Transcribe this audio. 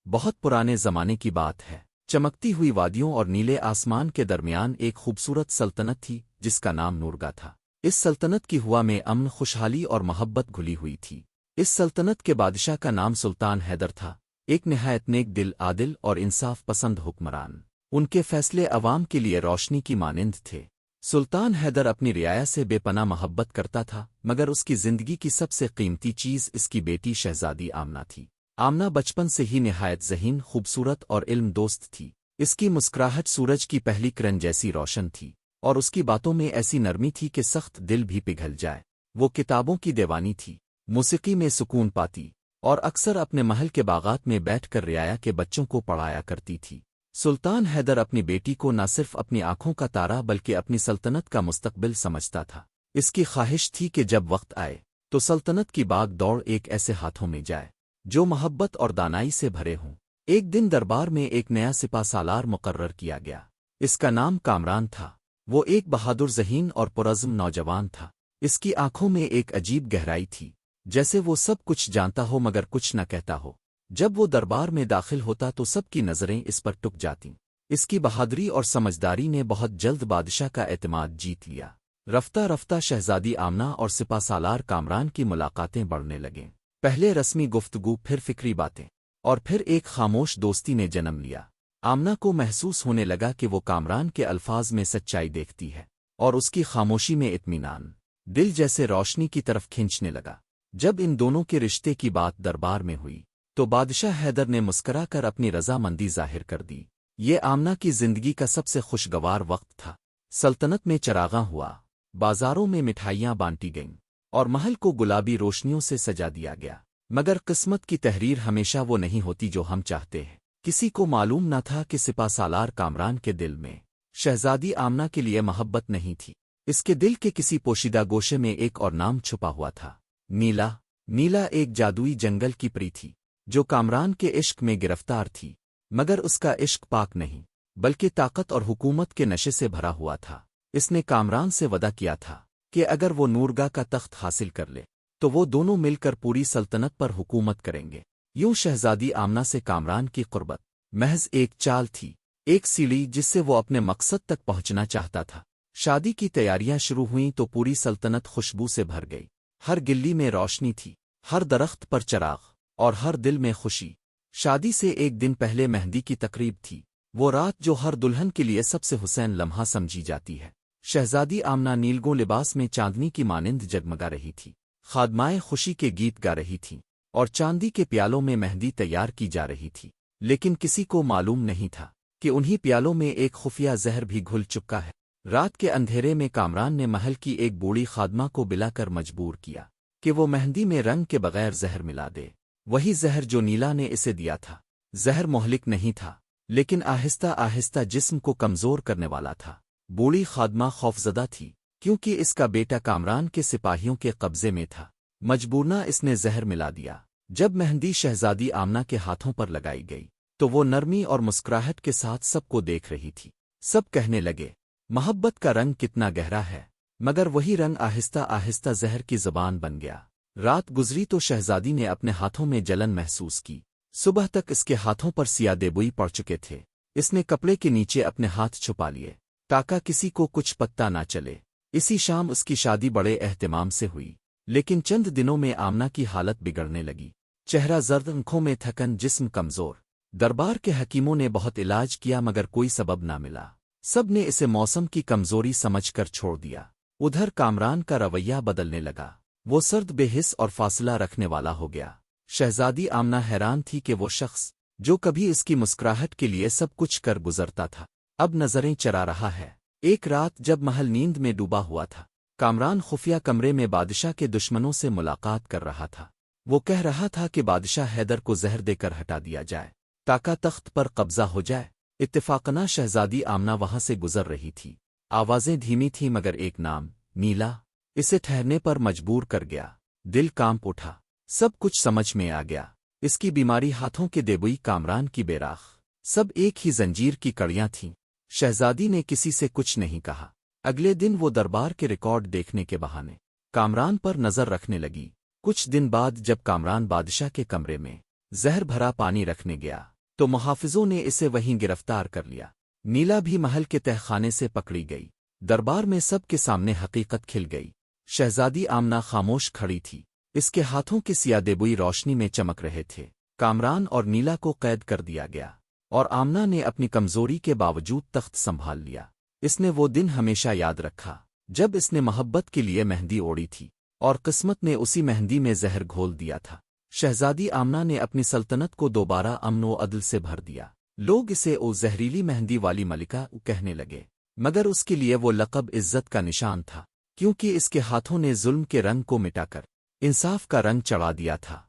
بہت پرانے زمانے کی بات ہے۔ چمکتی ہوئی وادیوں اور نیلے آسمان کے درمیان ایک خوبصورت سلطنت تھی جس کا نام نورگا تھا۔ اس سلطنت کی ہوا میں امن، خوشحالی اور محبت گھلی ہوئی تھی۔ اس سلطنت کے بادشاہ کا نام سلطان حیدر تھا، ایک نہایت نیک دل، عادل اور انصاف پسند حکمران۔ ان کے فیصلے عوام کے لیے روشنی کی مانند تھے۔ سلطان حیدر اپنی رعایا سے بے پناہ محبت کرتا تھا، مگر اس کی زندگی کی سب سے قیمتی چیز اس کی بیٹی شہزادی آمنہ تھی۔ آمنہ بچپن سے ہی نہایت ذہین، خوبصورت اور علم دوست تھی۔ اس کی مسکراہٹ سورج کی پہلی کرن جیسی روشن تھی، اور اس کی باتوں میں ایسی نرمی تھی کہ سخت دل بھی پگھل جائے۔ وہ کتابوں کی دیوانی تھی، موسیقی میں سکون پاتی، اور اکثر اپنے محل کے باغات میں بیٹھ کر رعایا کے بچوں کو پڑھایا کرتی تھی۔ سلطان حیدر اپنی بیٹی کو نہ صرف اپنی آنکھوں کا تارا بلکہ اپنی سلطنت کا مستقبل سمجھتا تھا۔ اس کی خواہش تھی کہ جب وقت آئے تو سلطنت کی باغ دوڑ ایک ایسے ہاتھوں میں جائے جو محبت اور دانائی سے بھرے ہوں۔ ایک دن دربار میں ایک نیا سپہ سالار مقرر کیا گیا۔ اس کا نام کامران تھا۔ وہ ایک بہادر، ذہین اور پرعزم نوجوان تھا۔ اس کی آنکھوں میں ایک عجیب گہرائی تھی، جیسے وہ سب کچھ جانتا ہو مگر کچھ نہ کہتا ہو۔ جب وہ دربار میں داخل ہوتا تو سب کی نظریں اس پر ٹک جاتیں۔ اس کی بہادری اور سمجھداری نے بہت جلد بادشاہ کا اعتماد جیت لیا۔ رفتہ رفتہ شہزادی آمنہ اور سپہ سالار کامران کی ملاقاتیں بڑھنے لگیں۔ پہلے رسمی گفتگو، پھر فکری باتیں، اور پھر ایک خاموش دوستی نے جنم لیا۔ آمنہ کو محسوس ہونے لگا کہ وہ کامران کے الفاظ میں سچائی دیکھتی ہے، اور اس کی خاموشی میں اطمینان۔ دل جیسے روشنی کی طرف کھینچنے لگا۔ جب ان دونوں کے رشتے کی بات دربار میں ہوئی تو بادشاہ حیدر نے مسکرا کر اپنی رضامندی ظاہر کر دی۔ یہ آمنہ کی زندگی کا سب سے خوشگوار وقت تھا۔ سلطنت میں چراغاں ہوا، بازاروں میں مٹھائیاں بانٹی گئیں، اور محل کو گلابی روشنیوں سے سجا دیا گیا۔ مگر قسمت کی تحریر ہمیشہ وہ نہیں ہوتی جو ہم چاہتے ہیں۔ کسی کو معلوم نہ تھا کہ سپہ سالار کامران کے دل میں شہزادی آمنہ کے لیے محبت نہیں تھی۔ اس کے دل کے کسی پوشیدہ گوشے میں ایک اور نام چھپا ہوا تھا، نیلا۔ نیلا ایک جادوئی جنگل کی پری تھی جو کامران کے عشق میں گرفتار تھی، مگر اس کا عشق پاک نہیں بلکہ طاقت اور حکومت کے نشے سے بھرا ہوا تھا۔ اس نے کامران سے وعدہ کیا تھا کہ اگر وہ نورگا کا تخت حاصل کر لے تو وہ دونوں مل کر پوری سلطنت پر حکومت کریں گے۔ یوں شہزادی آمنہ سے کامران کی قربت محض ایک چال تھی، ایک سیڑھی جس سے وہ اپنے مقصد تک پہنچنا چاہتا تھا۔ شادی کی تیاریاں شروع ہوئیں تو پوری سلطنت خوشبو سے بھر گئی۔ ہر گلی میں روشنی تھی، ہر درخت پر چراغ، اور ہر دل میں خوشی۔ شادی سے ایک دن پہلے مہندی کی تقریب تھی، وہ رات جو ہر دلہن کے لیے سب سے حسین لمحہ سمجھی جاتی ہے۔ شہزادی آمنہ نیلگوں لباس میں چاندنی کی مانند جگمگا رہی تھی۔ خادمائیں خوشی کے گیت گا رہی تھیں، اور چاندی کے پیالوں میں مہندی تیار کی جا رہی تھی۔ لیکن کسی کو معلوم نہیں تھا کہ انہی پیالوں میں ایک خفیہ زہر بھی گھل چکا ہے۔ رات کے اندھیرے میں کامران نے محل کی ایک بوڑھی خادمہ کو بلا کر مجبور کیا کہ وہ مہندی میں رنگ کے بغیر زہر ملا دے، وہی زہر جو نیلا نے اسے دیا تھا۔ زہر مہلک نہیں تھا، لیکن آہستہ آہستہ جسم کو کمزور کرنے والا تھا۔ بوڑھی خادمہ خوفزدہ تھی، کیونکہ اس کا بیٹا کامران کے سپاہیوں کے قبضے میں تھا۔ مجبورنہ اس نے زہر ملا دیا۔ جب مہندی شہزادی آمنہ کے ہاتھوں پر لگائی گئی تو وہ نرمی اور مسکراہٹ کے ساتھ سب کو دیکھ رہی تھی۔ سب کہنے لگے، محبت کا رنگ کتنا گہرا ہے، مگر وہی رنگ آہستہ آہستہ زہر کی زبان بن گیا۔ رات گزری تو شہزادی نے اپنے ہاتھوں میں جلن محسوس کی۔ صبح تک اس کے ہاتھوں پر سیاہ دیبوئی پڑ چکے تھے۔ اس نے کپڑے کے نیچے اپنے ہاتھ چھپا لیے تاکہ کسی کو کچھ پتہ نہ چلے۔ اسی شام اس کی شادی بڑے اہتمام سے ہوئی، لیکن چند دنوں میں آمنہ کی حالت بگڑنے لگی۔ چہرہ زرد، آنکھوں میں تھکن، جسم کمزور۔ دربار کے حکیموں نے بہت علاج کیا مگر کوئی سبب نہ ملا۔ سب نے اسے موسم کی کمزوری سمجھ کر چھوڑ دیا۔ ادھر کامران کا رویہ بدلنے لگا، وہ سرد، بے حس اور فاصلہ رکھنے والا ہو گیا۔ شہزادی آمنہ حیران تھی کہ وہ شخص جو کبھی اس کی مسکراہٹ کے لیے سب کچھ کر گزرتا تھا اب نظریں چرا رہا ہے۔ ایک رات جب محل نیند میں ڈوبا ہوا تھا، کامران خفیہ کمرے میں بادشاہ کے دشمنوں سے ملاقات کر رہا تھا۔ وہ کہہ رہا تھا کہ بادشاہ حیدر کو زہر دے کر ہٹا دیا جائے تاکہ تخت پر قبضہ ہو جائے۔ اتفاقنہ شہزادی آمنہ وہاں سے گزر رہی تھی۔ آوازیں دھیمی تھیں مگر ایک نام، نیلا، اسے ٹھہرنے پر مجبور کر گیا۔ دل کانپ اٹھا، سب کچھ سمجھ میں آ گیا۔ اس کی بیماری، ہاتھوں کے دیبوئی، کامران کی بیراخ، سب ایک ہی زنجیر کی کڑیاں تھیں۔ شہزادی نے کسی سے کچھ نہیں کہا۔ اگلے دن وہ دربار کے ریکارڈ دیکھنے کے بہانے کامران پر نظر رکھنے لگی۔ کچھ دن بعد جب کامران بادشاہ کے کمرے میں زہر بھرا پانی رکھنے گیا تو محافظوں نے اسے وہیں گرفتار کر لیا۔ نیلا بھی محل کے تہ خانے سے پکڑی گئی۔ دربار میں سب کے سامنے حقیقت کھل گئی۔ شہزادی آمنہ خاموش کھڑی تھی، اس کے ہاتھوں کی سیادیبوئی روشنی میں چمک رہے تھے۔ کامران اور نیلا کو قید کر دیا گیا، اور آمنہ نے اپنی کمزوری کے باوجود تخت سنبھال لیا۔ اس نے وہ دن ہمیشہ یاد رکھا جب اس نے محبت کے لیے مہندی اوڑی تھی، اور قسمت نے اسی مہندی میں زہر گھول دیا تھا۔ شہزادی آمنہ نے اپنی سلطنت کو دوبارہ امن و عدل سے بھر دیا۔ لوگ اسے او زہریلی مہندی والی ملکہ کہنے لگے، مگر اس کے لیے وہ لقب عزت کا نشان تھا، کیونکہ اس کے ہاتھوں نے ظلم کے رنگ کو مٹا کر انصاف کا رنگ چڑھا دیا تھا۔